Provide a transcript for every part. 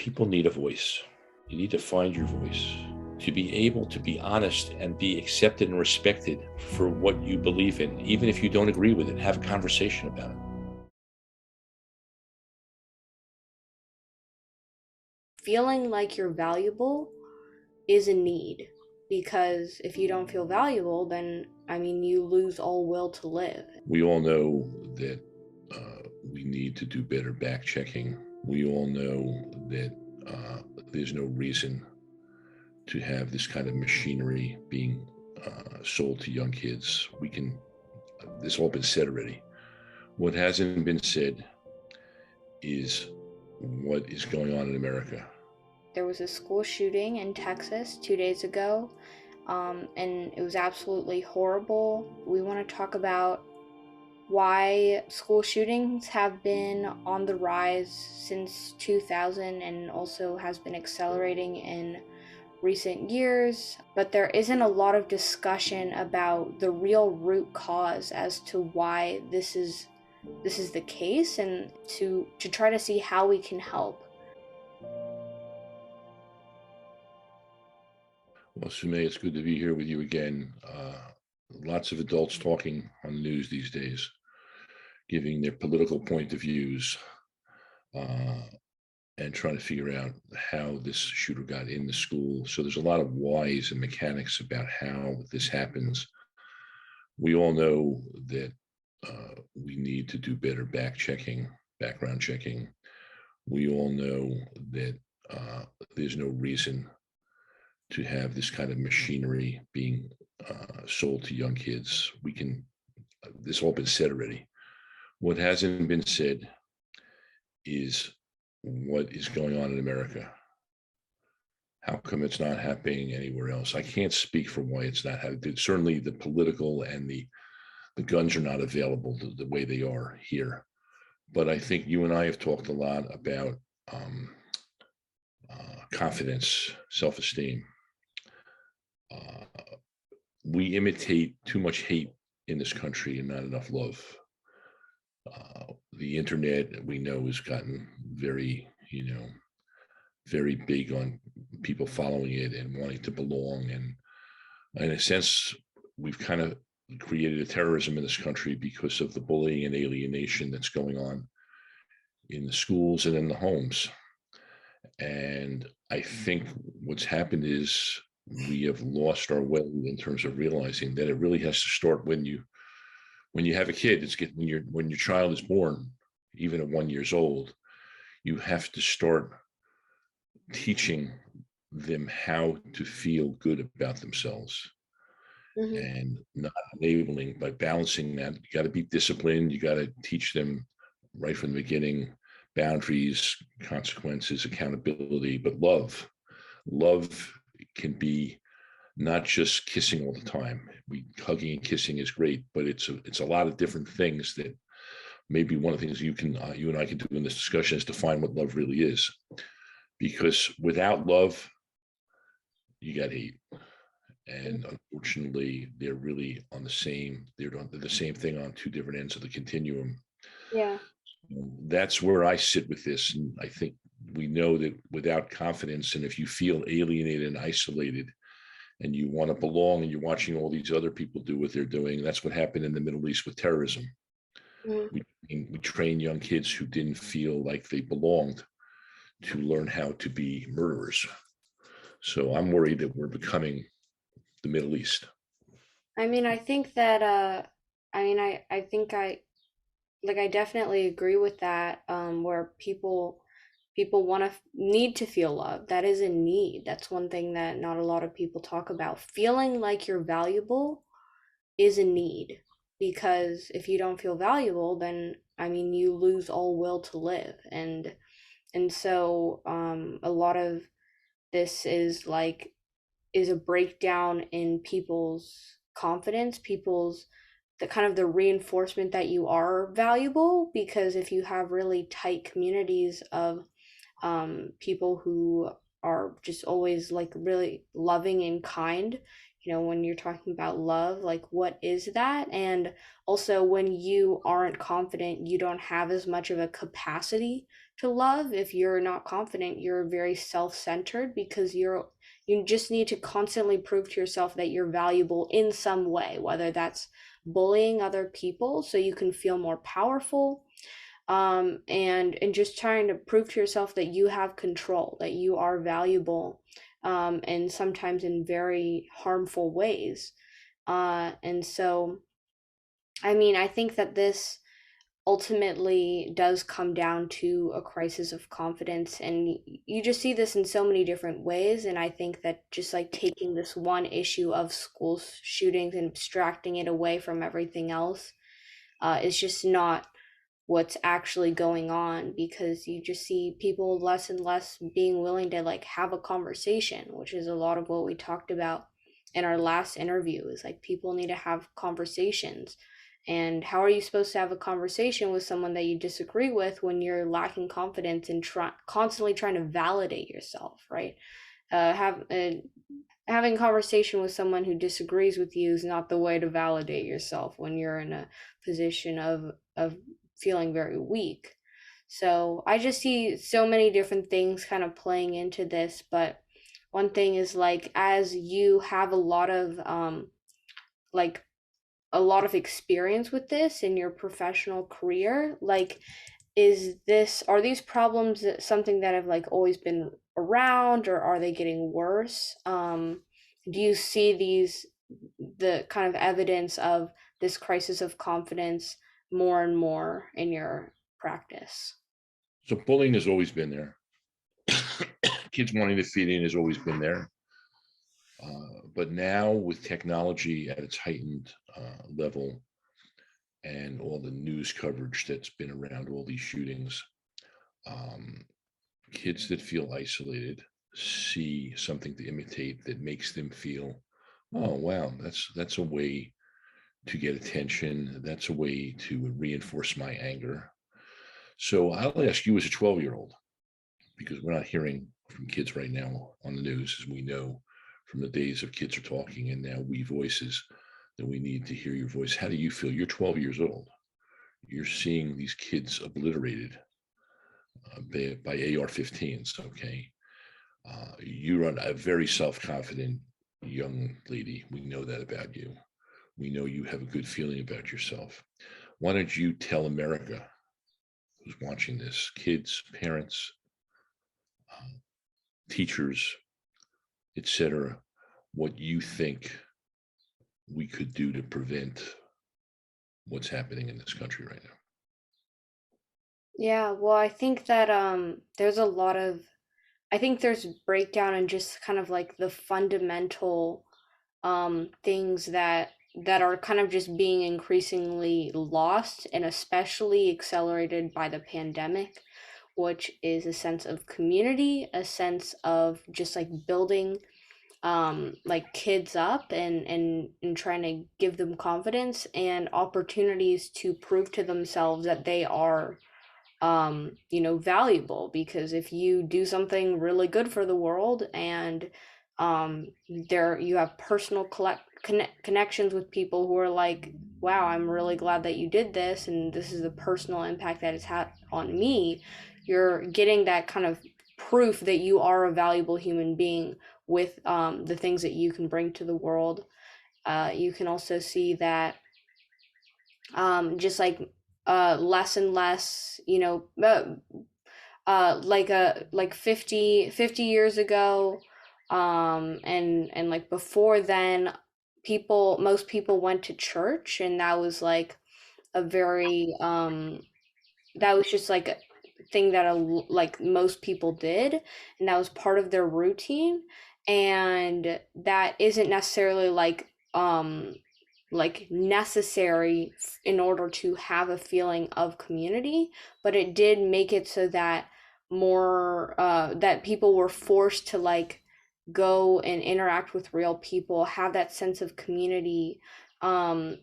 People need a voice. You need to find your voice to be able to be honest and be accepted and respected for what you believe in. Even if you don't agree with it, have a conversation about it. Feeling like you're valuable is a need, because if you don't feel valuable, then you lose all will to live. We all know that we need to do better back checking. We all know that there's no reason to have this kind of machinery being sold to young kids. This all been said already. What hasn't been said is what is going on in America. There was a school shooting in Texas 2 days ago, and it was absolutely horrible. We want to talk about why school shootings have been on the rise since 2000 and also has been accelerating in recent years, but there isn't a lot of discussion about the real root cause as to why this is the case, and to try to see how we can help. Well, Sumay, it's good to be here with you again. Lots of adults talking on the news these days, giving their political point of views, and trying to figure out how this shooter got in the school. So there's a lot of whys and mechanics about how this happens. We all know that we need to do better background checking. We all know that there's no reason to have this kind of machinery being sold to young kids. This all been said already. What hasn't been said is what is going on in America. How come it's not happening anywhere else? I can't speak for why it's not happening. Certainly the political and the guns are not available the way they are here. But I think you and I have talked a lot about confidence, self-esteem. We imitate too much hate in this country and not enough love. The internet, we know, has gotten very, very big on people following it and wanting to belong. And in a sense, we've kind of created a terrorism in this country because of the bullying and alienation that's going on in the schools and in the homes. And I think what's happened is we have lost our way in terms of realizing that it really has to start when you have a kid. When your child is born, even at 1 year old, you have to start teaching them how to feel good about themselves. Mm-hmm. And not enabling, by balancing that. You got to be disciplined. You got to teach them right from the beginning boundaries, consequences, accountability, but love can be not just kissing all the time. Hugging and kissing is great, but it's a lot of different things. That maybe one of the things you and I can do in this discussion is define what love really is, because without love, you got hate. And unfortunately, they're really they're the same thing on two different ends of the continuum. Yeah. That's where I sit with this. And I think we know that without confidence, and if you feel alienated and isolated and you want to belong and you're watching all these other people do what they're doing, that's what happened in the Middle East with terrorism. Mm-hmm. We train young kids who didn't feel like they belonged to learn how to be murderers. So I'm worried that we're becoming the Middle East. I think that I think I definitely agree with that, where people want to need to feel love. That is a need. That's one thing that not a lot of people talk about. Feeling like you're valuable is a need, because if you don't feel valuable, then you lose all will to live. And so a lot of this is a breakdown in people's confidence, people's the kind of the reinforcement that you are valuable. Because if you have really tight communities of people who are just always like really loving and kind, when you're talking about love, like what is that? And also when you aren't confident, you don't have as much of a capacity to love. If you're not confident, you're very self-centered because you just need to constantly prove to yourself that you're valuable in some way, whether that's bullying other people so you can feel more powerful, and just trying to prove to yourself that you have control, that you are valuable, and sometimes in very harmful ways. And so, I mean, I think that this ultimately does come down to a crisis of confidence, and you just see this in so many different ways. And I think that just like taking this one issue of school shootings and abstracting it away from everything else, is just not what's actually going on, because you just see people less and less being willing to like have a conversation, which is a lot of what we talked about in our last interview. Is like people need to have conversations. And how are you supposed to have a conversation with someone that you disagree with when you're lacking confidence and constantly trying to validate yourself, right? Having a conversation with someone who disagrees with you is not the way to validate yourself when you're in a position of feeling very weak. So I just see so many different things kind of playing into this. But one thing is, like, as you have like a lot of experience with this in your professional career, like, are these problems something that have like always been around, or are they getting worse? Do you see the kind of evidence of this crisis of confidence more and more in your practice? So bullying has always been there. Kids wanting to fit in has always been there. But now with technology at its heightened level and all the news coverage that's been around all these shootings, um, kids that feel isolated see something to imitate that makes them feel, oh wow, that's a way to get attention. That's a way to reinforce my anger. So I'll ask you as a 12-year-old, because we're not hearing from kids right now on the news, as we know from the days of kids are talking and now we voices, that we need to hear your voice. How do you feel? You're 12 years old. You're seeing these kids obliterated by AR-15s. Okay, you're a very self-confident young lady. We know that about you. We know you have a good feeling about yourself. Why don't you tell America, who's watching this, kids, parents, teachers, etc., what you think we could do to prevent what's happening in this country right now? Yeah, well, I think that there's a lot of I think there's breakdown in just kind of like the fundamental things that are kind of just being increasingly lost, and especially accelerated by the pandemic, which is a sense of community, a sense of just like building like kids up, and trying to give them confidence and opportunities to prove to themselves that they are valuable. Because if you do something really good for the world, and there you have personal connections with people who are like, wow, I'm really glad that you did this, and this is the personal impact that it's had on me, you're getting that kind of proof that you are a valuable human being with the things that you can bring to the world. You can also see that just like less and less, like 50 years ago, and like before then, most people went to church, and that was like a very that was just like a thing that like most people did, and that was part of their routine. And that isn't necessarily like necessary in order to have a feeling of community, but it did make it so that more that people were forced to like go and interact with real people, have that sense of community, and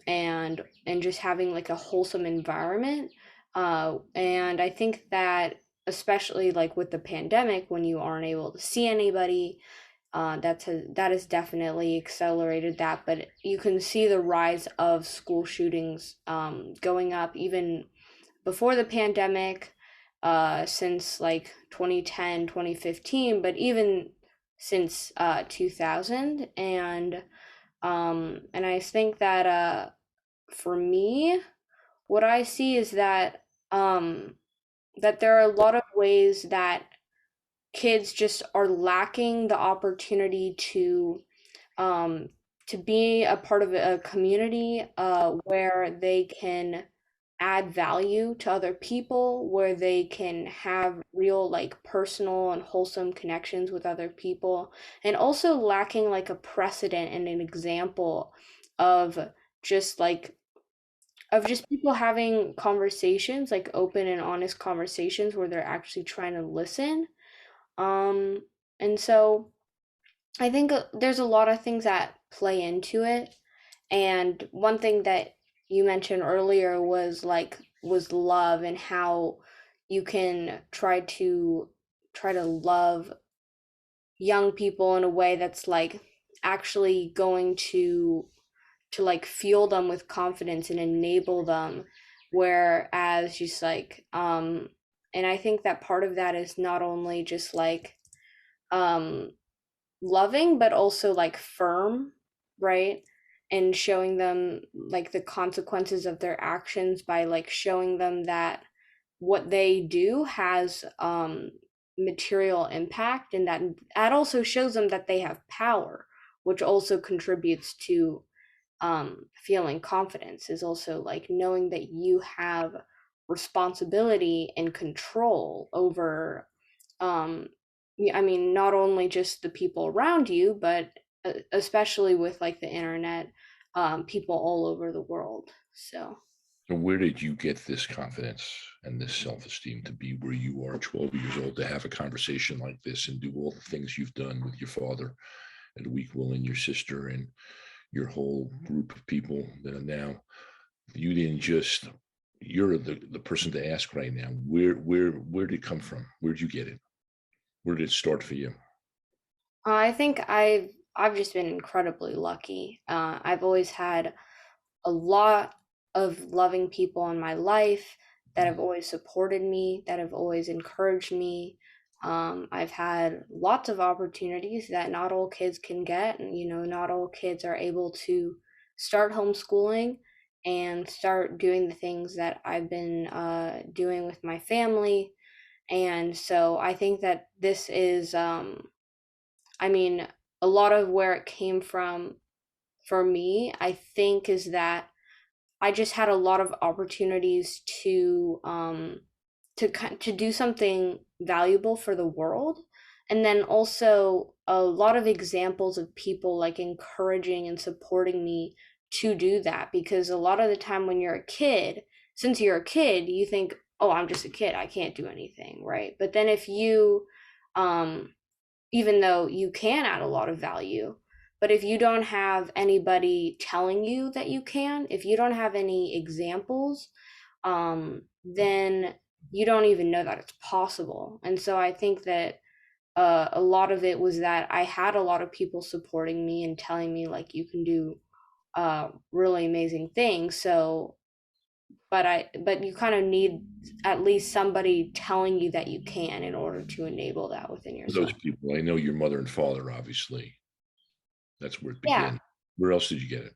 just having like a wholesome environment. And I think that especially like with the pandemic, when you aren't able to see anybody, that has definitely accelerated that. But you can see the rise of school shootings going up even before the pandemic, since like 2010, 2015, but even since 2000. And I think that for me, what I see is that there are a lot of ways that kids just are lacking the opportunity um, to be a part of a community where they can add value to other people, where they can have real, like, personal and wholesome connections with other people, and also lacking like a precedent and an example of just like of just people having conversations, like open and honest conversations where they're actually trying to listen. um and so I think there's a lot of things that play into it. And one thing that you mentioned earlier was love, and how you can try to love young people in a way that's like actually going to like fuel them with confidence and enable them, whereas just like and I think that part of that is not only just like um loving, but also like firm, right? And showing them like the consequences of their actions by like showing them that what they do has material impact, and that also shows them that they have power, which also contributes to feeling confidence, is also like knowing that you have responsibility and control over um I mean, not only just the people around you, but especially with like the internet, people all over the world. So So where did you get this confidence and this self-esteem to be where you are 12 years old, to have a conversation like this and do all the things you've done with your father and WEquil and your sister and your whole group of people that are now, you didn't just, you're the person to ask right now, where did it come from? Where'd you get it? Where did it start for you? I think I've just been incredibly lucky. I've always had a lot of loving people in my life that have always supported me, that have always encouraged me. I've had lots of opportunities that not all kids can get, and not all kids are able to start homeschooling and start doing the things that I've been doing with my family. And so I think that this is, I mean, a lot of where it came from for me, I think, is that I just had a lot of opportunities to do something valuable for the world. And then also a lot of examples of people like encouraging and supporting me to do that, because a lot of the time when you're a kid, since you're a kid, you think, "Oh, I'm just a kid. I can't do anything," right? But then if you um even though you can add a lot of value, but if you don't have anybody telling you that you can, if you don't have any examples, then you don't even know that it's possible. And so I think that a lot of it was that I had a lot of people supporting me and telling me like you can do really amazing things. So, but you kind of need at least somebody telling you that you can in order to enable that within Those yourself. people, I know your mother and father, obviously. That's where it Yeah. began. Where else did you get it?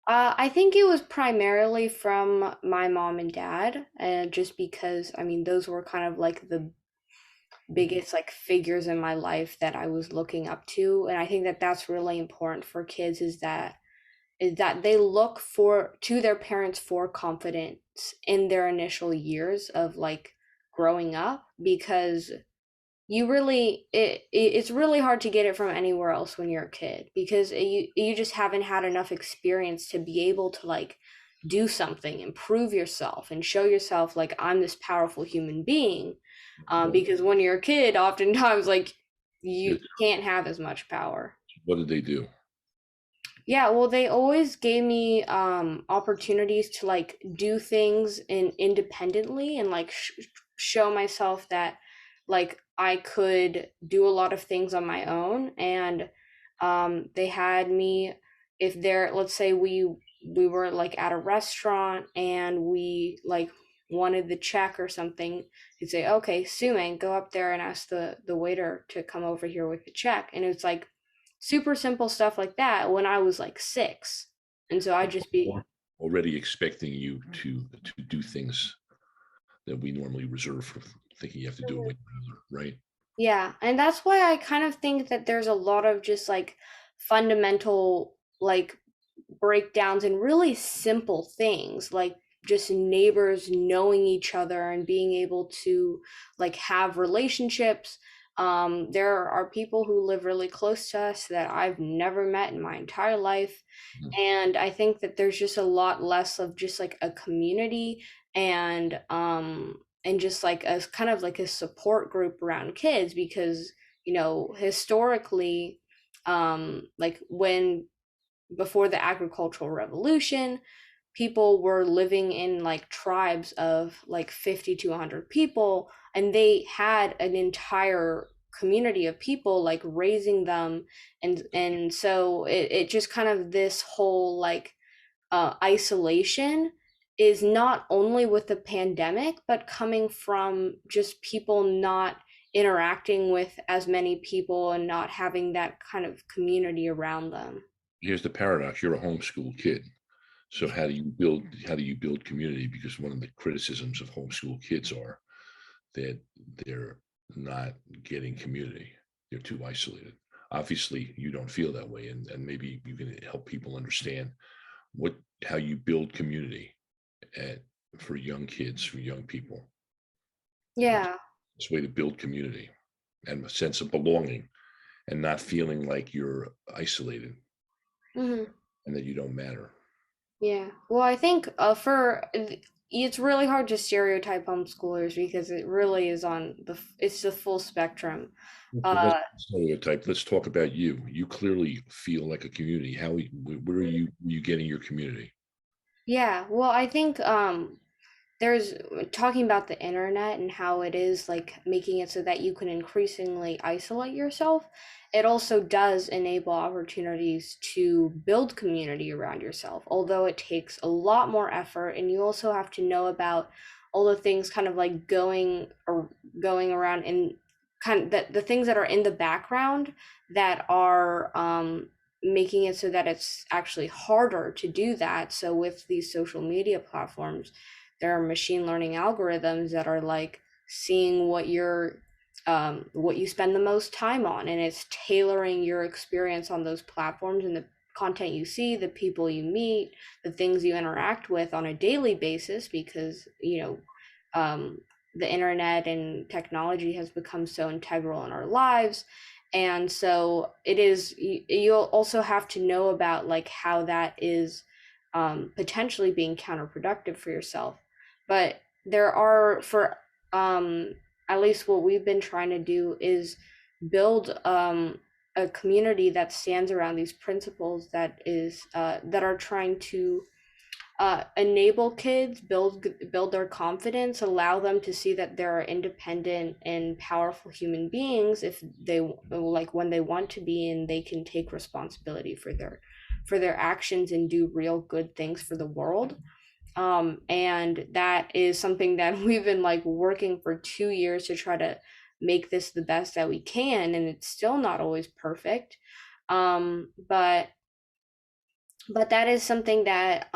I think it was primarily from my mom and dad, just because, I mean, those were kind of like the biggest like figures in my life that I was looking up to. And I think that that's really important for kids, is that they look for to their parents for confidence in their initial years of like growing up, because it's really hard to get it from anywhere else when you're a kid, because you just haven't had enough experience to be able to like do something, improve yourself, and show yourself like I'm this powerful human being. Well, Because when you're a kid, oftentimes like you it's, can't have as much power. what did they do? Yeah, well, they always gave me opportunities to like do things independently, and like show myself that like I could do a lot of things on my own. And they had me, if they're, let's say we were like at a restaurant and we like wanted the check or something, you'd say, okay, Sumay, go up there and ask the waiter to come over here with the check. And it's like super simple stuff like that when I was like 6. And so I'd just be, Already expecting you to do things that we normally reserve for thinking you have to do it with another, right? yeah. And that's why I kind of think that there's a lot of just like fundamental like breakdowns and really simple things like just neighbors knowing each other and being able to like have relationships. There are people who live really close to us that I've never met in my entire life. Mhm. And I think that there's just a lot less of just like a community and just like a kind of like a support group around kids because historically like when before the agricultural revolution, people were living in like tribes of like 50 to 100 people, and they had an entire community of people like raising them. And so it just kind of this whole like isolation is not only with the pandemic but coming from just people not interacting with as many people and not having that kind of community around them. Here's the paradox: you're a homeschool kid, so how do you build community? Because one of the criticisms of homeschool kids are that they're not getting community; they're too isolated. Obviously, you don't feel that way, and maybe you can help people understand what how you build community at, for young kids, for young people. What's Yeah. the best way to build community and a sense of belonging and not feeling like you're isolated Hmm. and that you don't matter. Yeah. Well, I think it's really hard to stereotype homeschoolers because it really is it's the full spectrum. Okay, let's Uh, stereotype. Let's talk about you. You clearly feel like a community. Where are you getting your community? yeah. Well, I think there's talking about the internet and how it is like making it so that you can increasingly isolate yourself. It also does enable opportunities to build community around yourself, although it takes a lot more effort, and you also have to know about all the things kind of like going around and kind of the things that are in the background that are making it so that it's actually harder to do that. So with these social media platforms, there are machine learning algorithms that are like seeing what you spend the most time on, and it's tailoring your experience on those platforms and the content you see, the people you meet, the things you interact with on a daily basis, because um, the internet and technology has become so integral in our lives. And so it is, you'll also have to know about like how that is potentially being counterproductive for yourself. But there are, for um at least what we've been trying to do is build a community that stands around these principles that are trying to enable kids, build their confidence, allow them to see that they're independent and powerful human beings if they like when they want to be, and they can take responsibility for their actions and do real good things for the world. And that is something that we've been like working for 2 years to try to make this the best that we can, and it's still not always perfect. But that is something that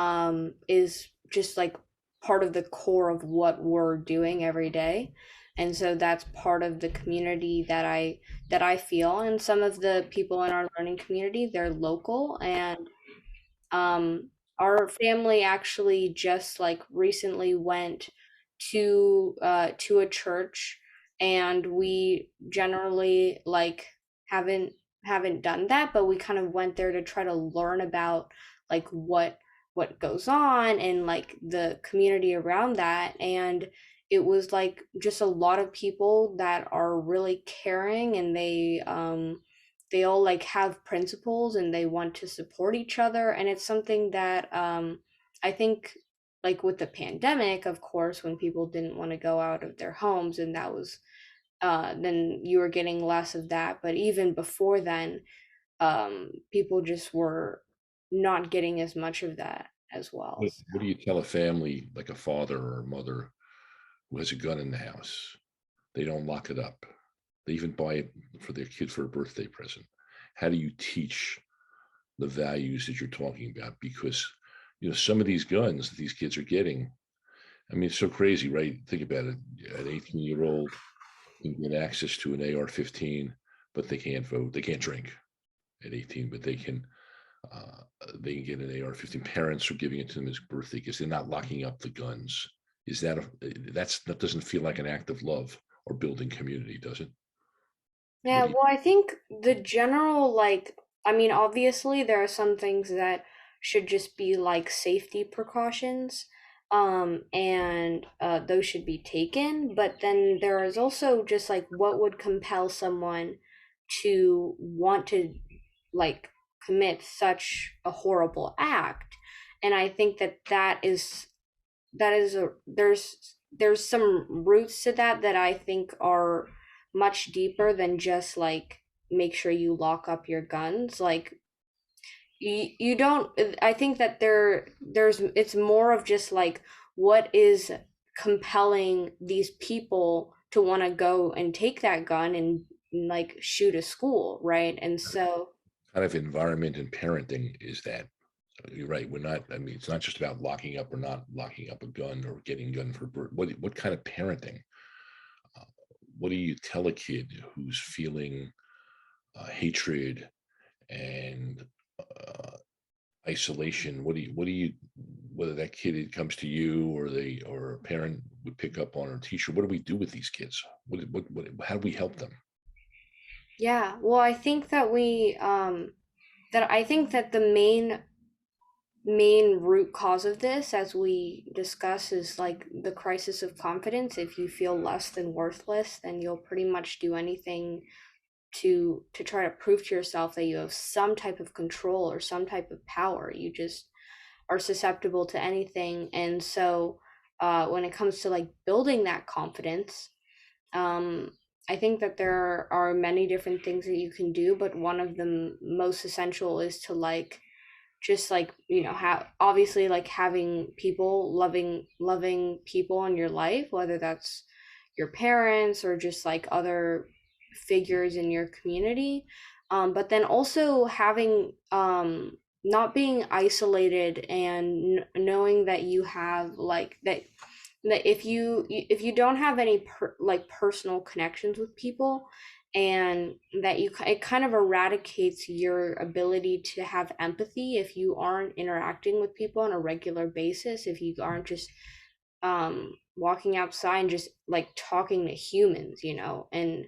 is just like part of the core of what we're doing every day. And so that's part of the community that I feel. And some of the people in our learning community, they're local, and um, our family actually just like recently went to a church, and we generally like haven't haven't done that, but we kind of went there to try to learn about like what goes on and like the community around that. And it was like just a lot of people that are really caring, and they all like have principles and they want to support each other. And it's something that I think like with the pandemic, of course, when people didn't want to go out of their homes, and that was then you were getting less of that. But even before then, people just were not getting as much of that as well. What do you tell a family, like a father or a mother, who has a gun in the house? They don't lock it up. They even buy it for their kid for a birthday present. How do you teach the values that you're talking about? Because some of these guns that these kids are getting, I mean, it's so crazy, right? Think about it. An 18-year-old can get access to an AR-15, but they can't vote. They can't drink at 18, but uh, they can get an AR-15. Parents are giving it to them as birthday because they're not locking up the guns. Is that doesn't feel like an act of love or building community, does it? What Yeah, do you? well, I think the general, like, I mean, obviously there are some things that should just be like safety precautions, and those should be taken. But then there is also just like what would compel someone to want to like commit such a horrible act. And I think that that is a there's some roots to that that I think are much deeper than just like make sure you lock up your guns. Like you don't, I think that there's it's more of just like what is compelling these people to want to go and take that gun and like shoot a school, right? And so Kind of environment and parenting is that? You're right. We're not. I mean, it's not just about locking up or not locking up a gun or getting a gun for birth. What kind of parenting? Uh, what do you tell a kid who's feeling hatred and isolation? What do you whether that kid comes to you or they or a parent would pick up on or a teacher? What do we do with these kids? How do we help them? yeah, well, I think that I think that the main root cause of this, as we discuss, is like the crisis of confidence. If you feel less than worthless, then you'll pretty much do anything to try to prove to yourself that you have some type of control or some type of power. You just are susceptible to anything. And so when it comes to like building that confidence, um, I think that there are many different things that you can do, but one of the most essential is to like just like have obviously like having people loving people in your life, whether that's your parents or just like other figures in your community, but then also having not being isolated and knowing that you have like that if you don't have any like personal connections with people, and that it kind of eradicates your ability to have empathy if you aren't interacting with people on a regular basis, if you aren't just walking outside and just like talking to humans, and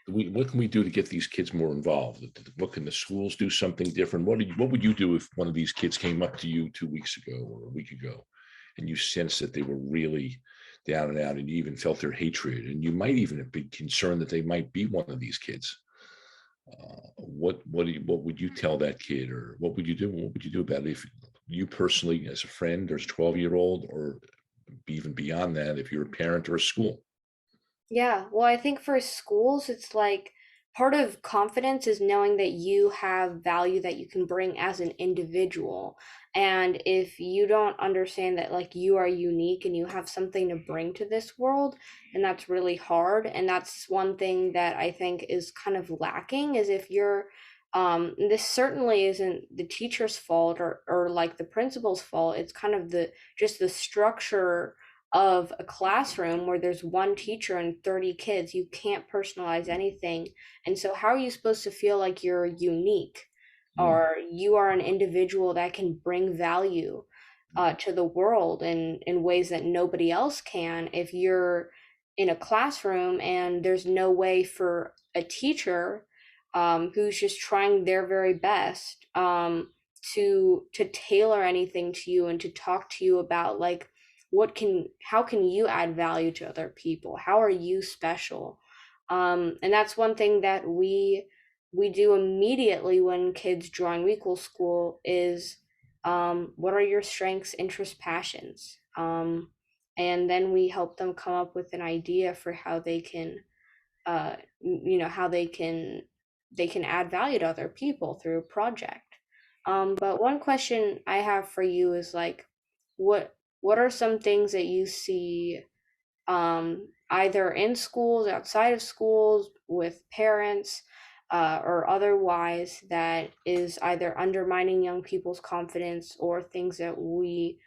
What can we do to get these kids more involved? What can the schools do something different? What would you do if one of these kids came up to you 2 weeks ago or a week ago and you sensed that they were really down and out and you even felt their hatred and you might even be concerned that they might be one of these kids? What would you tell that kid, or what would you do? What would you do about it if you personally, as a friend, or as a 12-year-old, or even beyond that, if you're a parent or a school? yeah, well, I think for schools, it's like part of confidence is knowing that you have value that you can bring as an individual. And if you don't understand that, like, you are unique and you have something to bring to this world, and that's really hard. And that's one thing that I think is kind of lacking is if you're, this certainly isn't the teacher's fault or like the principal's fault. It's kind of just the structure of a classroom where there's one teacher and 30 kids. You can't personalize anything. And so how are you supposed to feel like you're unique Mm. or you are an individual that can bring value to the world in ways that nobody else can if you're in a classroom and there's no way for a teacher who's just trying their very best to tailor anything to you and to talk to you about like how can you add value to other people, how are you special, and that's one thing that we do immediately when kids join WEquil.School is what are your strengths, interests, passions, and then we help them come up with an idea for how they can how they can add value to other people through a project. But one question I have for you is like, what are some things that you see, either in schools, outside of schools, with parents, or otherwise, that is either undermining young people's confidence, or things that we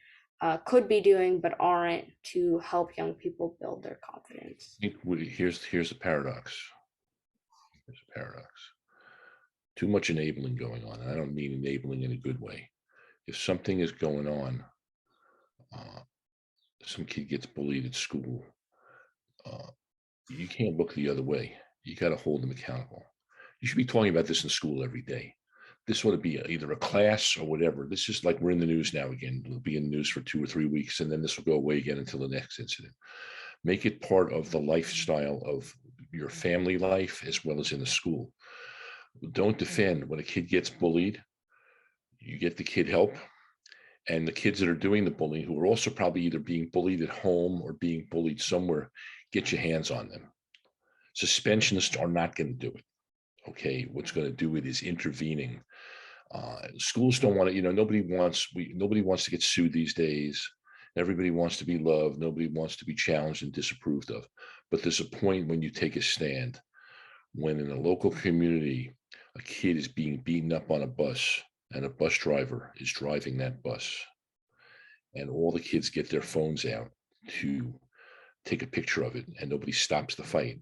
could be doing but aren't, to help young people build their confidence? Here's a paradox. There's a paradox. Too much enabling going on. And I don't mean enabling in a good way. If something is going on, uh, some kid gets bullied at school, uh, you can't look the other way. You got to hold them accountable. You should be talking about this in school every day. This ought to be either a class or whatever. This is like we're in the news now again. It'll be in the news for 2 or 3 weeks, and then this will go away again until the next incident. Make it part of the lifestyle of your family life as well as in the school. Don't defend when a kid gets bullied. You get the kid help, and the kids that are doing the bullying, who are also probably either being bullied at home or being bullied somewhere, get your hands on them. Suspensions are not going to do it. Okay, what's going to do it is intervening. Schools don't want to, nobody wants to get sued these days. Everybody wants to be loved. Nobody wants to be challenged and disapproved of. But there's a point when you take a stand. When in a local community, a kid is being beaten up on a bus, and a bus driver is driving that bus, and all the kids get their phones out to take a picture of it, and nobody stops the fight,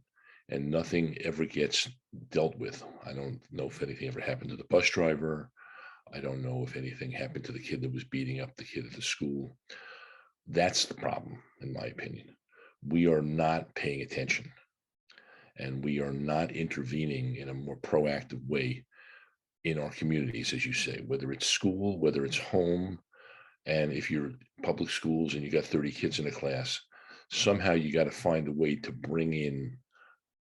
and nothing ever gets dealt with. I don't know if anything ever happened to the bus driver. I don't know if anything happened to the kid that was beating up the kid at the school. That's the problem, in my opinion. We are not paying attention, and we are not intervening in a more proactive way in our communities, as you say, whether it's school, whether it's home. And if you're public schools and you got 30 kids in a class, somehow you got to find a way to bring in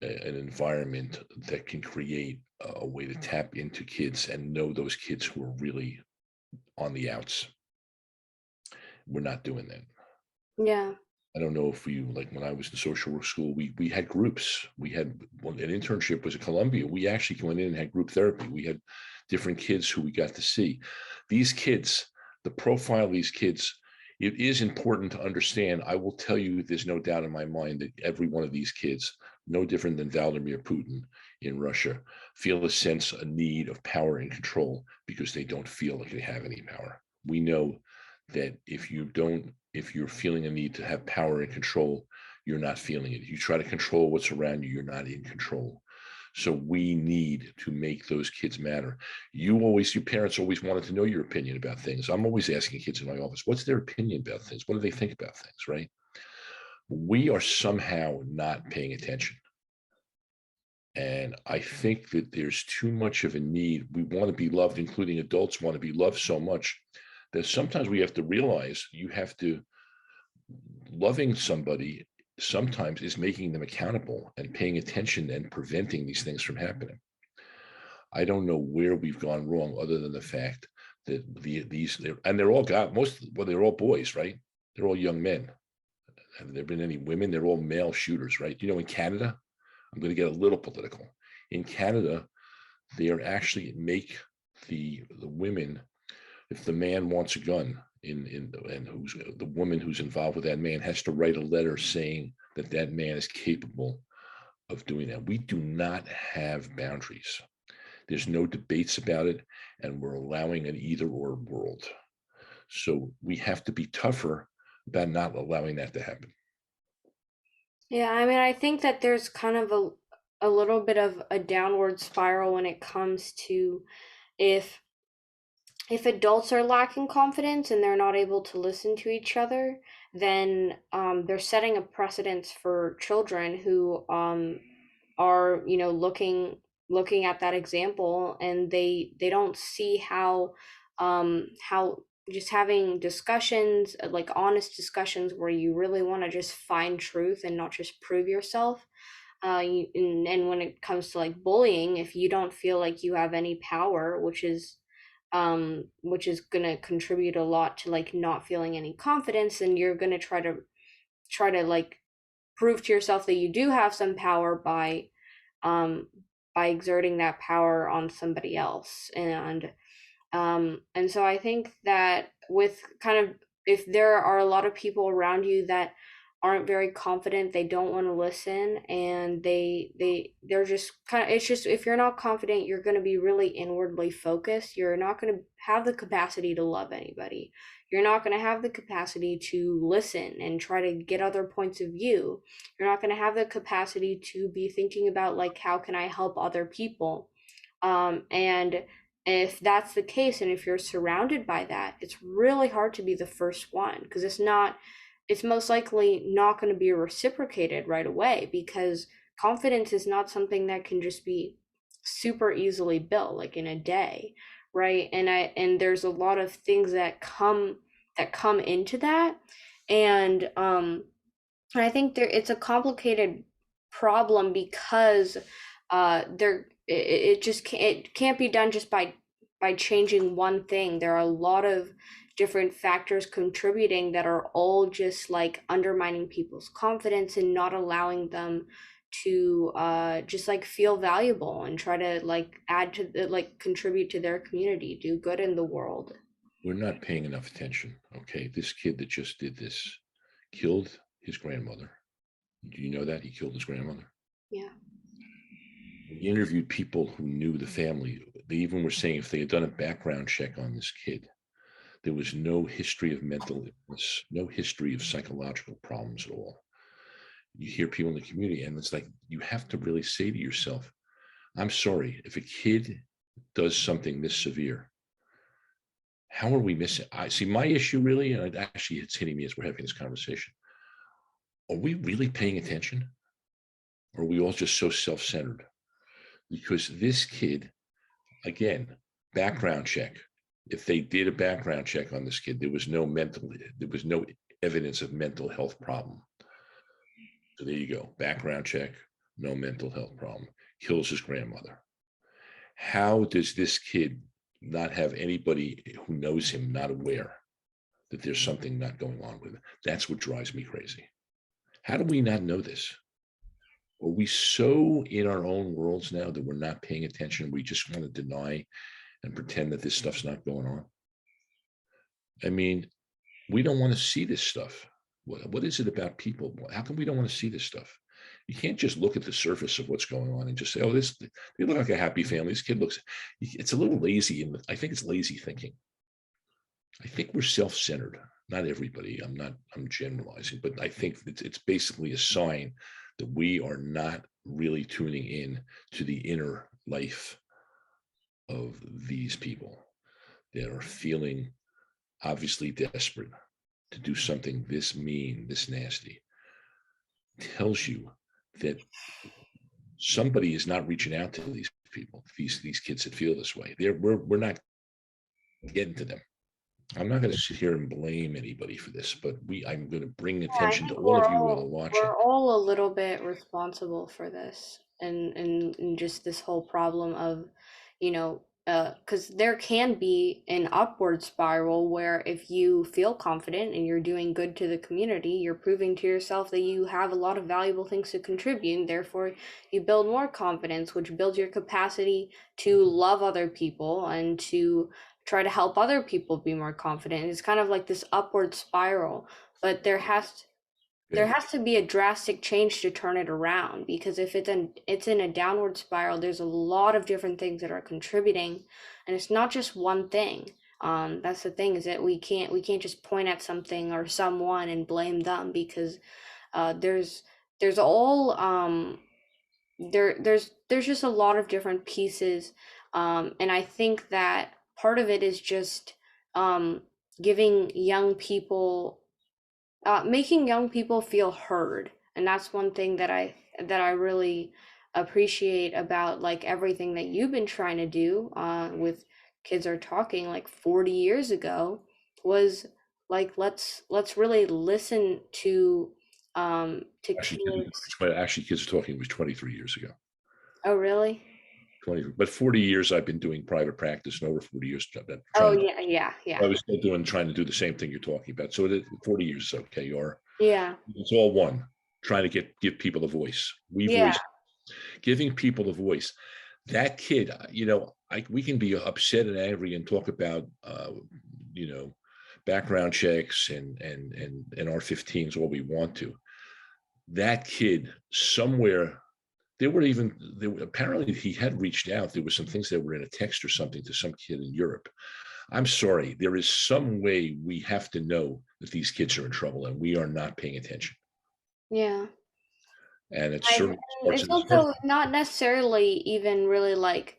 an environment that can create a way to tap into kids and know those kids who are really on the outs. We're not doing that. Yeah. I don't know if like when I was in social work school, we had groups. We had an internship was at Columbia. We actually went in and had group therapy. We had different kids who we got to see. These kids, the profile of these kids, it is important to understand. I will tell you, there's no doubt in my mind that every one of these kids, no different than Vladimir Putin in Russia, feel a sense, a need of power and control because they don't feel like they have any power. We know that if you're feeling a need to have power and control, you're not feeling it. You try to control what's around you, you're not in control. So we need to make those kids matter. Your parents always wanted to know your opinion about things. I'm always asking kids in my office, what's their opinion about things? What do they think about things, right? We are somehow not paying attention. And I think that there's too much of a need. We want to be loved, including adults want to be loved so much that sometimes we have to realize loving somebody sometimes is making them accountable and paying attention and preventing these things from happening. I don't know where we've gone wrong other than the fact that they're all boys, right? They're all young men. Have there been any women? They're all male shooters, right? In Canada, I'm going to get a little political. In Canada, they are actually make the women, if the man wants a gun, and who's the woman who's involved with that man has to write a letter saying that that man is capable of doing that. We do not have boundaries. There's no debates about it, and we're allowing an either or world. So we have to be tougher about not allowing that to happen. Yeah, I mean, I think that there's kind of a little bit of a downward spiral when it comes to, if adults are lacking confidence and they're not able to listen to each other, then they're setting a precedence for children who are, looking at that example, and they don't see how just having discussions, like honest discussions, where you really want to just find truth and not just prove yourself. And when it comes to like bullying, if you don't feel like you have any power, which is gonna contribute a lot to like not feeling any confidence, and you're gonna try to like prove to yourself that you do have some power by um, by exerting that power on somebody else. And so I think that with kind of, if there are a lot of people around you that aren't very confident, they don't want to listen, and they're just kind of, it's just, if you're not confident, you're going to be really inwardly focused. You're not going to have the capacity to love anybody. You're not going to have the capacity to listen and try to get other points of view. You're not going to have the capacity to be thinking about, like, how can I help other people? And if that's the case, and if you're surrounded by that, it's really hard to be the first one, because it's most likely not going to be reciprocated right away, because confidence is not something that can just be super easily built like in a day, right? And there's a lot of things that come into that. And I think it's a complicated problem, because it just can't be done just by changing one thing. There are a lot of different factors contributing that are all just like undermining people's confidence and not allowing them to just like feel valuable and try to like add to like contribute to their community, do good in the world. We're not paying enough attention. Okay, this kid that just did this killed his grandmother. Do you know that he killed his grandmother? Yeah. We interviewed people who knew the family. They even were saying if they had done a background check on this kid, there was no history of mental illness, no history of psychological problems at all. You hear people in the community, and it's like you have to really say to yourself, I'm sorry, if a kid does something this severe, how are we missing? I see my issue really, and actually it's hitting me as we're having this conversation. Are we really paying attention? Or are we all just so self-centered? Because this kid, again, background check. If they did a background check on this kid, there was no evidence of mental health problem. So there you go. Background check, no mental health problem. Kills his grandmother. How does this kid not have anybody who knows him not aware that there's something not going on with him? That's what drives me crazy. How do we not know this? Are we so in our own worlds now that we're not paying attention? We just want to deny and pretend that this stuff's not going on. I mean, we don't want to see this stuff. What is it about people? How come we don't want to see this stuff? You can't just look at the surface of what's going on and just say, oh, they look like a happy family. This kid looks, it's a little lazy. And I think it's lazy thinking. I think we're self-centered. Not everybody. I'm generalizing, but I think it's basically a sign that we are not really tuning in to the inner life of these people that are feeling obviously desperate to do something this mean, this nasty. Tells you that somebody is not reaching out to these people, these kids that feel this way. We're not getting to them. I'm not going to sit here and blame anybody for this, but I'm going to bring Yeah, I attention to think all of you who are watching. we're all a little bit responsible for this, and just this whole problem of, because there can be an upward spiral where if you feel confident and you're doing good to the community, you're proving to yourself that you have a lot of valuable things to contribute, and therefore you build more confidence, which builds your capacity to love other people and to try to help other people be more confident. It's kind of like this upward spiral, but there Okay. has to be a drastic change to turn it around, because if it's in a downward spiral, there's a lot of different things that are contributing, and it's not just one thing. That's the thing, is that we can't just point at something or someone and blame them, because there's all there's just a lot of different pieces, and I think that part of it is just um, giving young people, making young people feel heard, and that's one thing that I really appreciate about like everything that you've been trying to do with Kids Are Talking, like 40 years ago, was like, let's really listen to Actually, kids. Kids Are Talking was 23 years ago. Oh, really? 20, but 40 years I've been doing private practice, and over 40 years Oh, trying to. yeah, yeah, I yeah, was still trying to do the same thing you're talking about. So 40 years is okay. Or yeah, it's all one. Trying to give people a voice. We yeah. voice Giving people a voice. That kid, we can be upset and angry and talk about, background checks and R-15s all we want to. That kid somewhere, apparently he had reached out. There were some things that were in a text or something to some kid in Europe. I'm sorry, there is some way we have to know that these kids are in trouble and we are not paying attention. Yeah. And it I, certainly starts it's in this first. also not necessarily even really like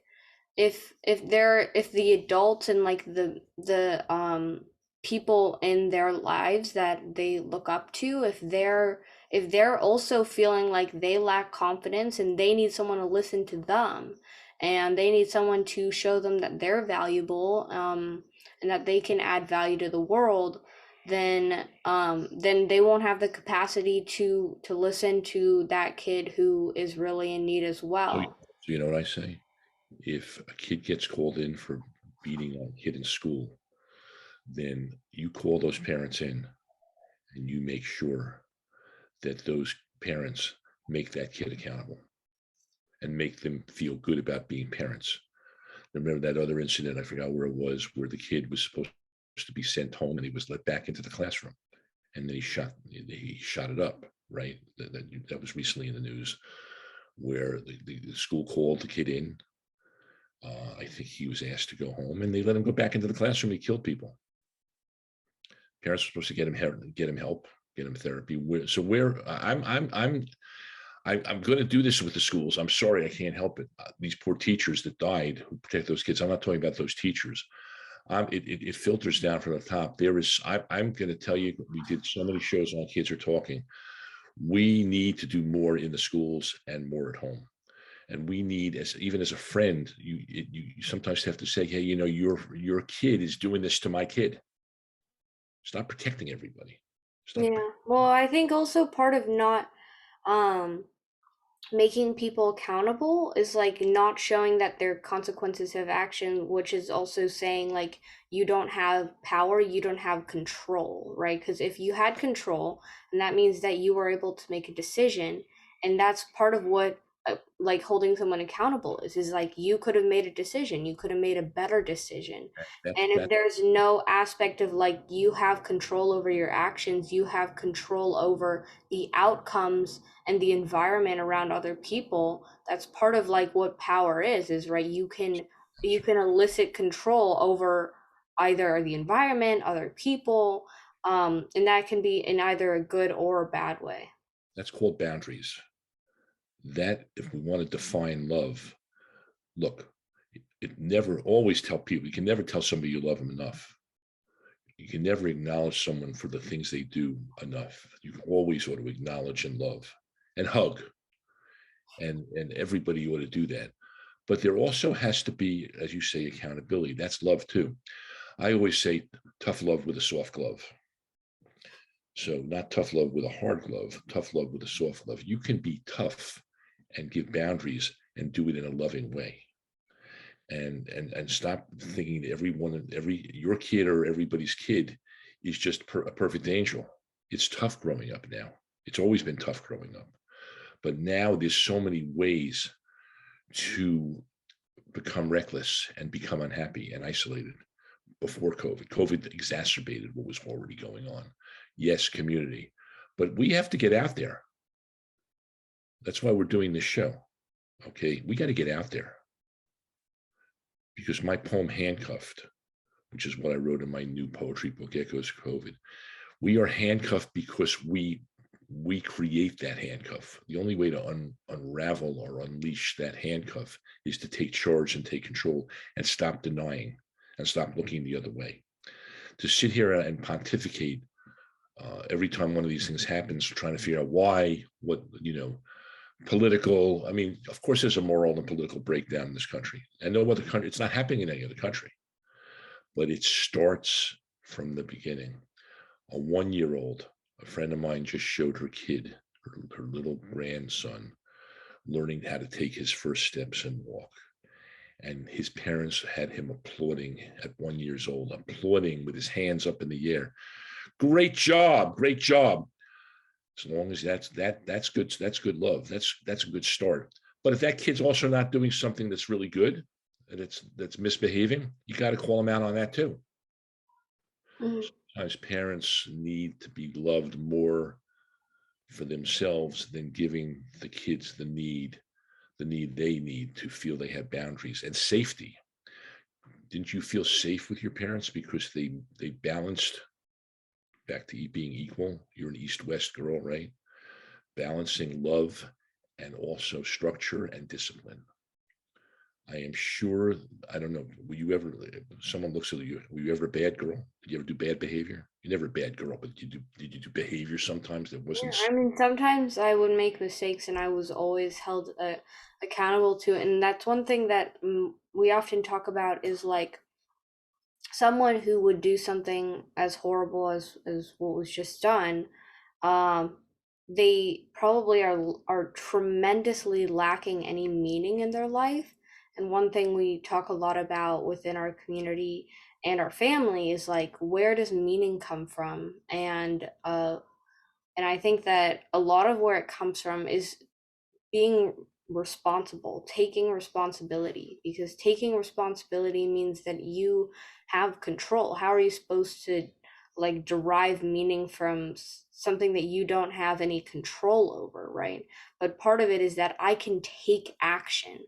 if the adults and like the people in their lives that they look up to, if they're also feeling like they lack confidence and they need someone to listen to them, and they need someone to show them that they're valuable, and that they can add value to the world, then they won't have the capacity to listen to that kid who is really in need as So, well. so you know what I say? If a kid gets called in for beating on a kid in school, then you call those parents in and you make sure that those parents make that kid accountable and make them feel good about being parents. Remember that other incident, I forgot where it was, where the kid was supposed to be sent home and he was let back into the classroom and then he shot it up, right? That was recently in the news, where the school called the kid in. I think he was asked to go home and they let him go back into the classroom. He killed people. Parents were supposed to get him help, get him therapy. I'm going to do this with the schools. I'm sorry, I can't help it. These poor teachers that died who protect those kids. I'm not talking about those teachers. It filters down from the top. I'm going to tell you, we did so many shows on Kids Are Talking. We need to do more in the schools and more at home. And we need, even as a friend, you sometimes have to say, hey, your kid is doing this to my kid. Stop protecting everybody. Yeah. Well, I think also part of not um making people accountable is like not showing that there are consequences of action, which is also saying like you don't have power, you don't have control, right? Because if you had control, and that means that you were able to make a decision, and that's part of what like holding someone accountable is like you could have made a decision, you could have made a better decision. That's And if that. there's no aspect of like you have control over your actions, you have control over the outcomes and the environment around other people, that's part of like what power is, right? You can elicit control over either the environment, other people, and that can be in either a good or a bad way. That's called boundaries. That, if we want to define love, look, it never always tell people, you can never tell somebody you love them enough. You can never acknowledge someone for the things they do enough. You always ought to acknowledge and love and hug, and everybody ought to do that. But there also has to be, as you say, accountability. That's love too. I always say tough love with a soft glove. So not tough love with a hard glove, tough love with a soft glove. You can be tough and give boundaries and do it in a loving way. And stop thinking that your kid or everybody's kid is just a perfect angel. It's tough growing up now. It's always been tough growing up. But now there's so many ways to become reckless and become unhappy and isolated. Before COVID exacerbated what was already going on. Yes, community, but we have to get out there. That's why we're doing this show. Okay, we got to get out there, because my poem Handcuffed, which is what I wrote in my new poetry book, Echoes of COVID, we are handcuffed because we create that handcuff. The only way to unravel or unleash that handcuff is to take charge and take control and stop denying and stop looking the other way. To sit here and pontificate every time one of these things happens, trying to figure out why, political. I mean, of course, there's a moral and political breakdown in this country, and no other country. It's not happening in any other country, but it starts from the beginning. A 1-year-old, a friend of mine, just showed her kid, her little grandson, learning how to take his first steps and walk. And his parents had him applauding at 1 year old, applauding with his hands up in the air. Great job, great job. As long as that's good love. That's a good start. But if that kid's also not doing something that's really good and that's misbehaving, you got to call them out on that too. Mhm. Sometimes parents need to be loved more for themselves than giving the kids the need they need to feel they have boundaries and safety. Didn't you feel safe with your parents because they balanced back to being equal? You're an East-West girl, right? Balancing love and also structure and discipline. I am sure, I don't know, were you ever, someone looks at you, were you ever a bad girl? Did you ever do bad behavior? You're never a bad girl, but did you do behavior sometimes that Yeah, wasn't? I mean, sometimes I would make mistakes and I was always held accountable to it. And that's one thing that we often talk about is like someone who would do something as horrible as what was just done, um, they probably are tremendously lacking any meaning in their life. And one thing we talk a lot about within our community and our family is like, where does meaning come from? And I think that a lot of where it comes from is being responsible, taking responsibility, because taking responsibility means that you have control. How are you supposed to like derive meaning from something that you don't have any control over, right? But part of it is that I can take action.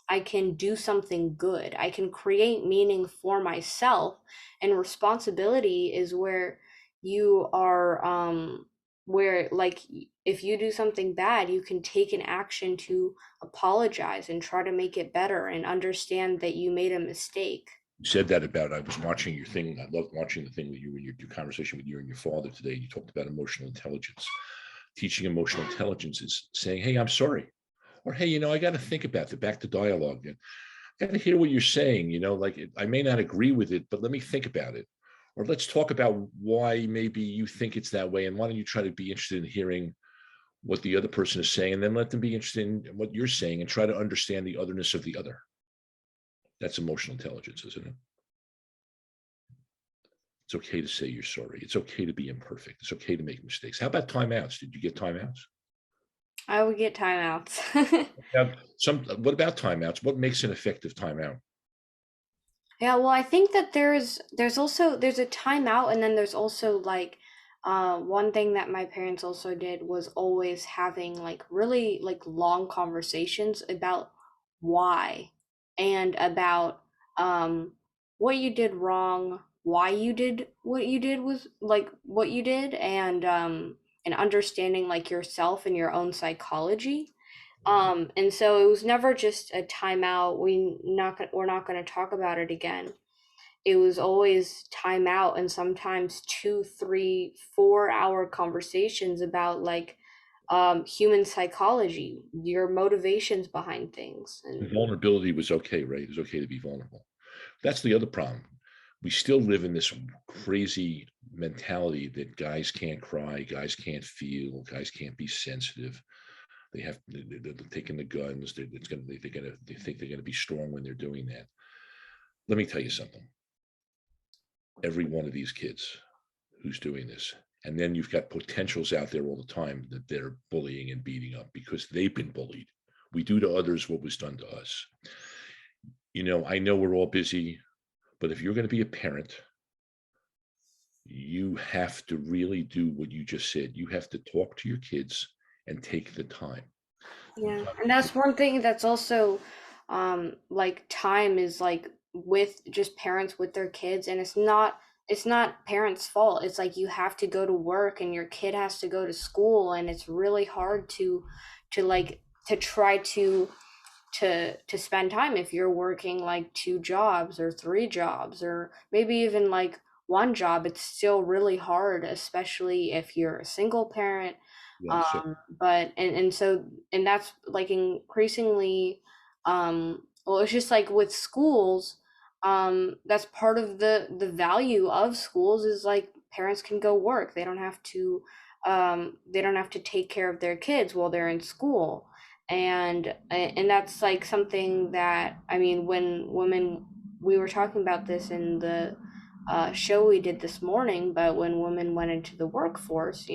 I can do something good. I can create meaning for myself. And responsibility is where you are where like if you do something bad, you can take an action to apologize and try to make it better and understand that you made a mistake. You said that about, I was watching your thing. I loved watching the thing with you and your conversation with you and your father today. You talked about emotional intelligence. Teaching emotional intelligence is saying, hey, I'm sorry. Or, hey, I got to think about the back to dialogue. I got to hear what you're saying. Like I may not agree with it, but let me think about it. Or let's talk about why maybe you think it's that way. And why don't you try to be interested in hearing what the other person is saying, and then let them be interested in what you're saying and try to understand the otherness of the other. That's emotional intelligence, isn't it? It's okay to say you're sorry. It's okay to be imperfect. It's okay to make mistakes. How about timeouts? Did you get timeouts? I would get timeouts. What about timeouts? What makes an effective timeout? Yeah, well, I think that there's a timeout, and then there's also like one thing that my parents also did was always having like really like long conversations about why and about um what you did wrong, why you did what you did was like what you did, and understanding like yourself and your own psychology. And so it was never just a timeout. We're not gonna talk about it again. It was always timeout, and sometimes 2, 3, 4 hour conversations about like human psychology, your motivations behind things. And Vulnerability was okay, right? It was okay to be vulnerable. That's the other problem. We still live in this crazy mentality that guys can't cry, guys can't feel, guys can't be sensitive. They're taking the guns. They think they're gonna be strong when they're doing that. Let me tell you something. Every one of these kids who's doing this, and then you've got potentials out there all the time that they're bullying and beating up because they've been bullied. We do to others what was done to us. I know we're all busy, but if you're going to be a parent, you have to really do what you just said. You have to talk to your kids and take the time. yeah, and that's one thing that's also like time is like with just parents with their kids, and it's not parents' fault. It's like you have to go to work and your kid has to go to school, and it's really hard to like to try to spend time if you're working like 2 jobs or 3 jobs or maybe even like one job. It's still really hard, especially if you're a single parent. Yeah, so But and so and that's like increasingly well, it's just like with schools, that's part of the value of schools is like parents can go work. They don't have to take care of their kids while they're in school. And that's like something that, I mean, when women, we were talking about this in the show we did this morning, but when women went into the workforce,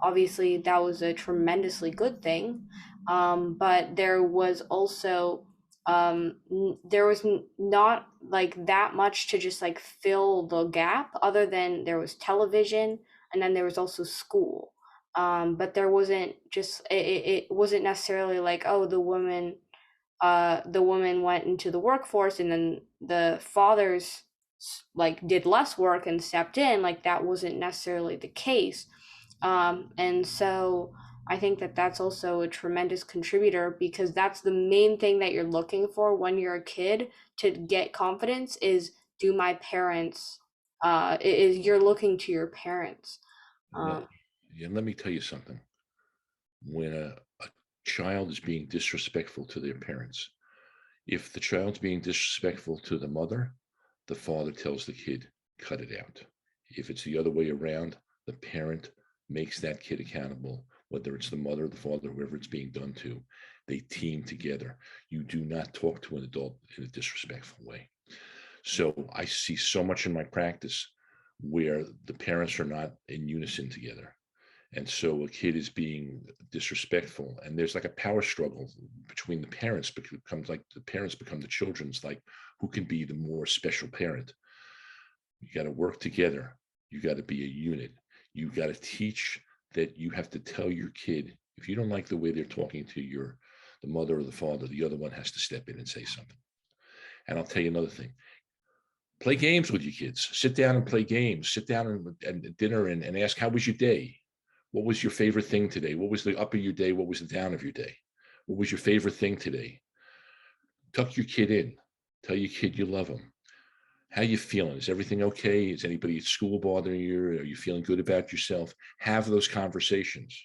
obviously that was a tremendously good thing. But there was also there was not like that much to just like fill the gap, other than there was television, and then there was also school. But there wasn't just it wasn't necessarily like, oh, the woman went into the workforce and then the fathers like did less work and stepped in. Like that wasn't necessarily the case. And so I think that that's also a tremendous contributor, because that's the main thing that you're looking for when you're a kid to get confidence is, do my parents is you're looking to your parents. Let, um yeah, let me tell you something. When a child is being disrespectful to their parents, if the child's being disrespectful to the mother, the father tells the kid, cut it out. If it's the other way around, the parent makes that kid accountable, whether it's the mother, the father, whoever it's being done to. They team together. You do not talk to an adult in a disrespectful way. So I see so much in my practice where the parents are not in unison together. And so a kid is being disrespectful, and there's like a power struggle between the parents, because it becomes like the parents become the children's, like who can be the more special parent. You got to work together. You got to be a unit. You got to teach that you have to tell your kid, if you don't like the way they're talking to the mother or the father, the other one has to step in and say something. And I'll tell you another thing. Play games with your kids. Sit down and play games. Sit down and dinner and ask, how was your day? What was your favorite thing today? What was the up of your day? What was the down of your day? What was your favorite thing today? Tuck your kid in. Tell your kid you love them. How you feeling? Is everything okay? Is anybody at school bothering you? Are you feeling good about yourself? Have those conversations.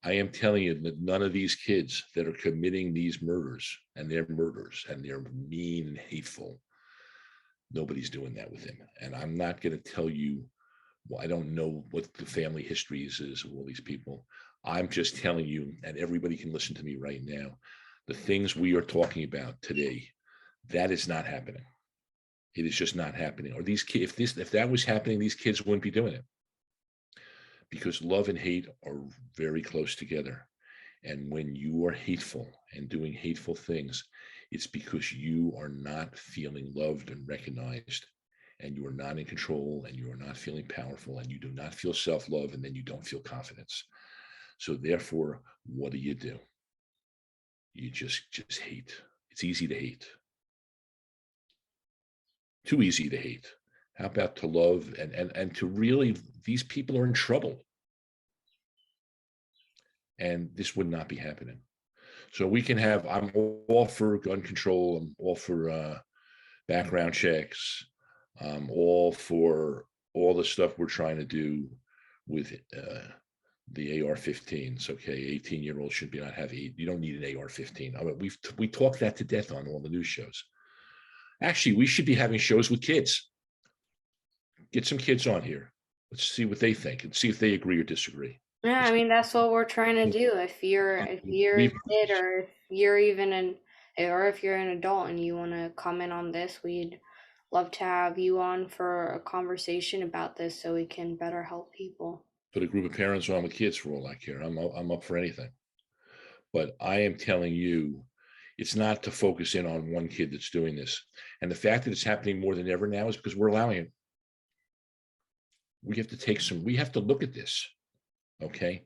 I am telling you that none of these kids that are committing these murders, and they're mean and hateful, nobody's doing that with him. And I'm not going to tell you, well, I don't know what the family histories is of all these people. I'm just telling you, and everybody can listen to me right now, the things we are talking about today, that is not happening. It is just not happening. Or these kids, if that was happening, these kids wouldn't be doing it, because love and hate are very close together. And when you are hateful and doing hateful things, it's because you are not feeling loved and recognized, and you are not in control, and you are not feeling powerful, and you do not feel self-love, and then you don't feel confidence. So therefore, what do? You just hate. It's easy to hate. Too easy to hate. How about to love and to really, these people are in trouble. And this would not be happening. So we can have, I'm all for gun control. I'm all for background checks. I'm all for all the stuff we're trying to do with the AR-15s. Okay, 18-year-olds should be not have you don't need an AR-15. I mean, we talked that to death on all the news shows. Actually, we should be having shows with kids. Get some kids on here. Let's see what they think and see if they agree or disagree. Yeah, I mean that's what we're trying to do. If you're a We've kid, or if you're even or if you're an adult and you want to comment on this, we'd love to have you on for a conversation about this so we can better help people. put a group of parents on with kids for all I care. I'm up for anything. But I am telling you, it's not to focus in on one kid that's doing this. And the fact that it's happening more than ever now is because we're allowing it. We have to look at this, okay?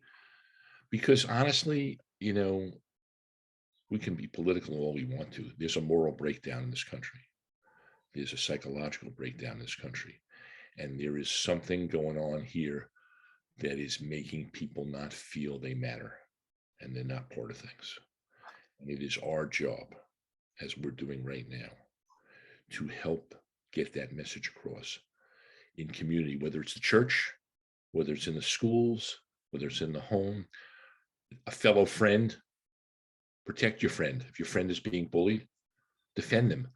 Because honestly, we can be political all we want to. There's a moral breakdown in this country. There's a psychological breakdown in this country. And there is something going on here that is making people not feel they matter and they're not part of things. And it is our job, as we're doing right now, to help get that message across in community, whether it's the church, whether it's in the schools, whether it's in the home, a fellow friend. Protect your friend. If your friend is being bullied, defend them.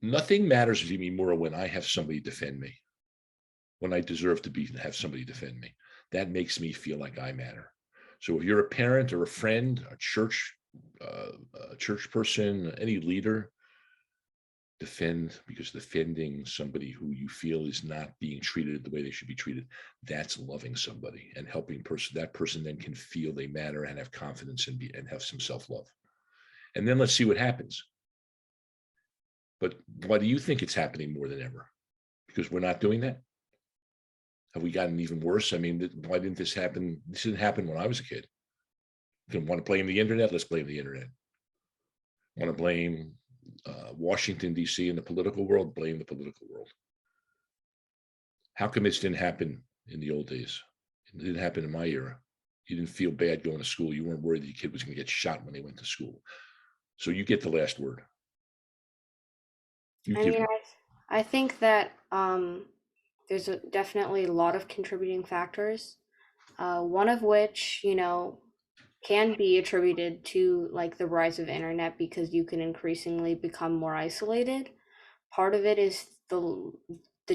Nothing matters to me more when I have somebody defend me, when I deserve to have somebody defend me. That makes me feel like I matter. So if you're a parent or a friend, a church person, any leader, defend, because defending somebody who you feel is not being treated the way they should be treated, that's loving somebody and helping that person then can feel they matter and have confidence and have some self-love. And then let's see what happens. But why do you think it's happening more than ever? Because we're not doing that? Have we gotten even worse? I mean, why didn't this happen? This didn't happen when I was a kid. You want to blame the internet? Let's blame the internet. Want to blame Washington, D.C. in the political world? Blame the political world. How come this didn't happen in the old days? It didn't happen in my era. You didn't feel bad going to school. You weren't worried that your kid was going to get shot when they went to school. So you get the last word. You I give. mean, I think that there's definitely a lot of contributing factors. One of which, can be attributed to like the rise of internet because you can increasingly become more isolated. Part of it is the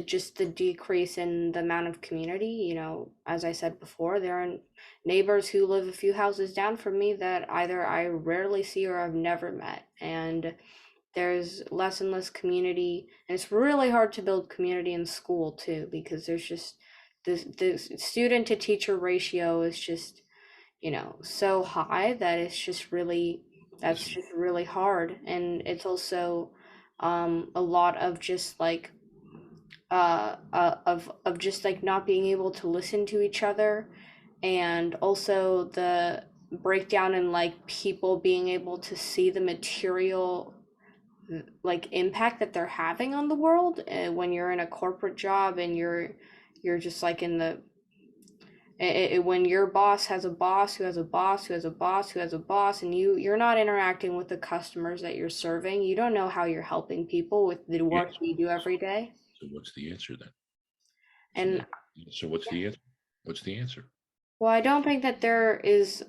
just the decrease in the amount of community. As I said before, there are neighbors who live a few houses down from me that either I rarely see or I've never met. And there's less and less community, and it's really hard to build community in school too, because there's just the student to teacher ratio is just so high that that's just really hard. And it's also a lot of just like of just like not being able to listen to each other, and also the breakdown in like people being able to see the material like impact that they're having on the world. When you're in a corporate job and you're just like in the when your boss has a boss who has a boss who has a boss who has a boss, and you're not interacting with the customers that you're serving, you don't know how you're helping people with the Yeah. work you do every day. So what's the answer then? And So what's the answer? What's the answer? well, I don't think that there is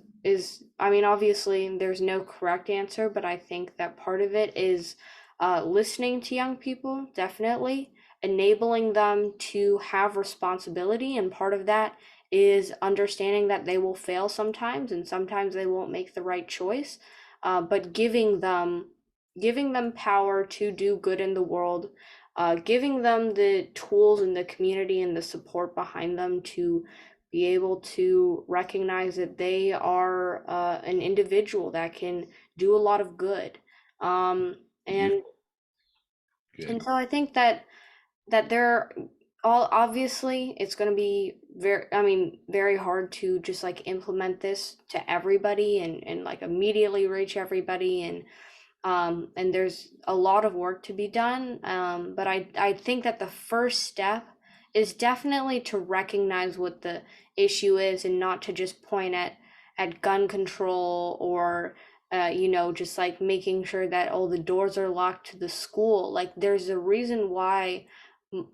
I mean, obviously there's no correct answer, but I think that part of it is listening to young people, definitely enabling them to have responsibility, and part of that is understanding that they will fail sometimes and sometimes they won't make the right choice, but giving them power to do good in the world, giving them the tools and the community and the support behind them to be able to recognize that they are an individual that can do a lot of good. Um, and Beautiful. Good. and so I think that they're all obviously it's going to be very hard to just like implement this to everybody and like immediately reach everybody, and there's a lot of work to be done. But I think that the first step is definitely to recognize what the issue is and not to just point at gun control or just like making sure that all the doors are locked to the school. Like there's a reason why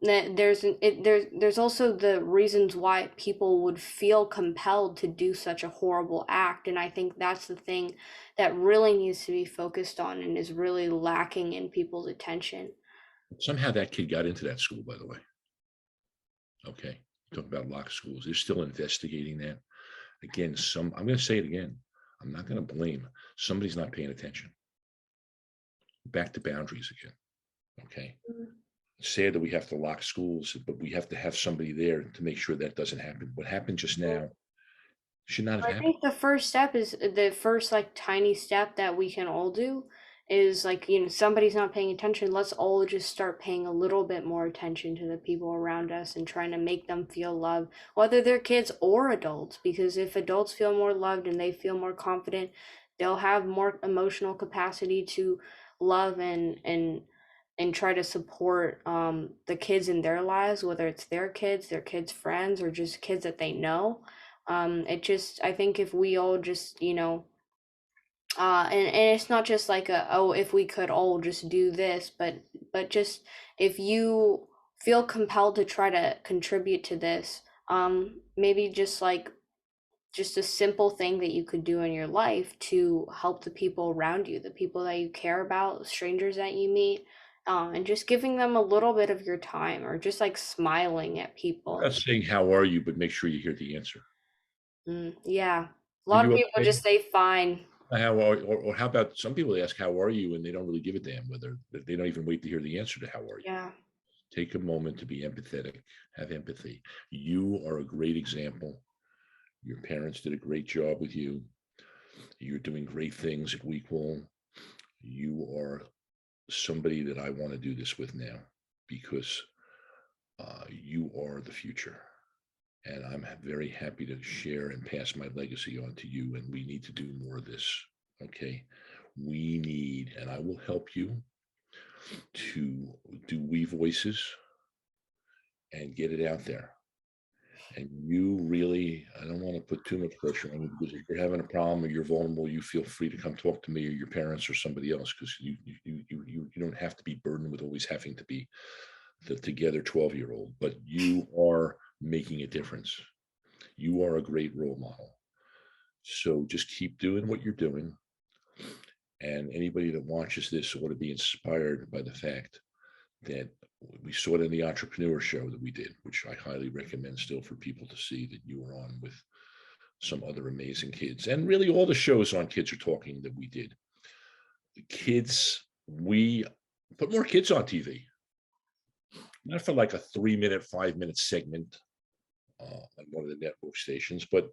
there's also the reasons why people would feel compelled to do such a horrible act, and I think that's the thing that really needs to be focused on and is really lacking in people's attention. Somehow that kid got into that school, by the way. Okay. Talk about locked schools. They're still investigating that. Again, I'm going to say it again. I'm not going to blame. Somebody's not paying attention. Back to boundaries again. Okay. It's sad that we have to lock schools, but we have to have somebody there to make sure that doesn't happen. What happened just now should not have I happened. think the first step is the first like tiny step that we can all do is like, somebody's not paying attention. Let's all just start paying a little bit more attention to the people around us and trying to make them feel loved, whether they're kids or adults, because if adults feel more loved and they feel more confident, they'll have more emotional capacity to love and try to support the kids in their lives, whether it's their kids' friends, or just kids that they know. I think if we all just, and it's not just like oh, if we could all just do this, but just if you feel compelled to try to contribute to this, maybe just a simple thing that you could do in your life to help the people around you, the people that you care about, strangers that you meet, and just giving them a little bit of your time, or just like smiling at I'm people. not saying how are you, but make sure you hear the answer. Yeah. A Are lot of you people okay? just say fine. How are, or how about some people ask, how are you? And they don't really give a damn whether they don't even wait to hear the answer to how are you. Yeah. Take a moment to be empathetic, have empathy. You are a great example. Your parents did a great job with you. You're doing great things at WEquil. You are somebody that I want to do this with now because you are the future. And I'm very happy to share and pass my legacy on to you. And we need to do more of this. Okay. We need, and I will help you to do We Voices and get it out there. And you really, I don't want to put too much pressure on you because if you're having a problem or you're vulnerable, you feel free to come talk to me or your parents or somebody else because you don't have to be burdened with always having to be the together 12-year-old, but you are making a difference. You are a great role model. So just keep doing what you're doing. And anybody that watches this ought to be inspired by the fact that we saw it in the entrepreneur show that we did, which I highly recommend still for people to see that you were on with some other amazing kids. And really all the shows on Kids Are Talking that we did. The kids, we put more kids on TV. Not for like a 3-minute, 5-minute segment on one of the network stations, but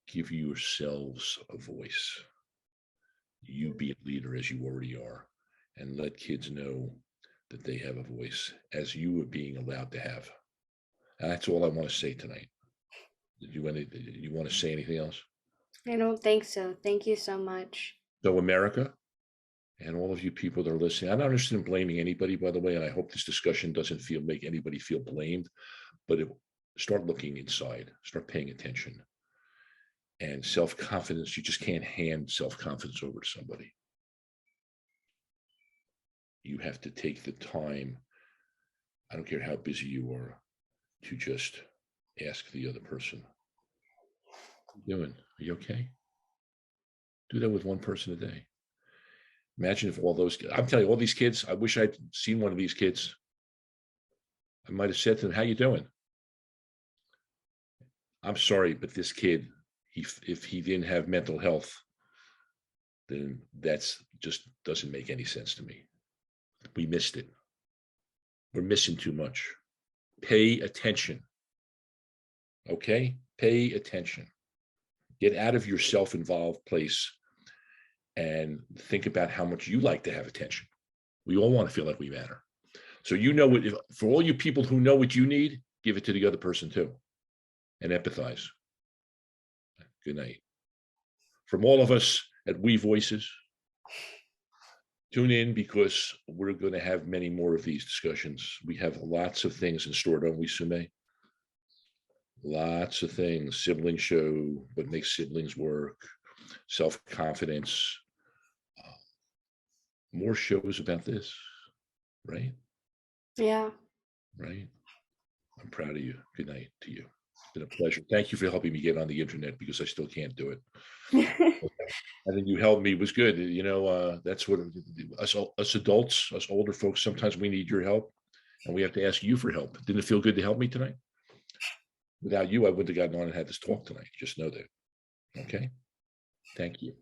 give yourselves a voice. You be a leader as you already are, and let kids know that they have a voice as you are being allowed to have. And that's all I want to say tonight. Did you want to say anything else? I don't think so. Thank you so much. So America and all of you people that are listening, I'm not interested in blaming anybody, by the way, and I hope this discussion doesn't make anybody feel blamed, but start looking inside, start paying attention. And self-confidence, you just can't hand self-confidence over to somebody. You have to take the time, I don't care how busy you are, to just ask the other person, "What are you doing? Are you okay?" Do that with one person a day. Imagine if all those, I'm telling you, all these kids, I wish I'd seen one of these kids. I might have said to them, "How you doing?" I'm sorry, but this kid, if he didn't have mental health, then that's just doesn't make any sense to me. We missed it. We're missing too much. Pay attention. Okay? Pay attention. Get out of your self-involved place and think about how much you like to have attention. We all want to feel like we matter. So you know what, for all you people who know what you need, give it to the other person too. And empathize. Good night. From all of us at We Voices, tune in because we're going to have many more of these discussions. We have lots of things in store, don't we, Sumay? Lots of things. Sibling show, what makes siblings work, self-confidence, more shows about this, right? Yeah. Right. I'm proud of you. Good night to you. It's been a pleasure. Thank you for helping me get on the internet because I still can't do it. I think you helped me. It was good. You know, that's what us adults, us older folks, sometimes we need your help and we have to ask you for help. Didn't it feel good to help me tonight? Without you, I wouldn't have gotten on and had this talk tonight. Just know that. Okay. Thank you.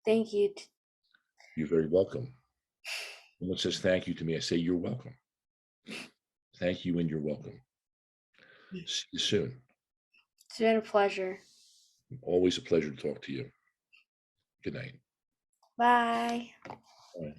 Thank you. You're very welcome. Someone says thank you to me, I say you're welcome. Thank you and you're welcome. See you soon. It's been a pleasure. Always a pleasure to talk to you. Good night. Bye. Bye.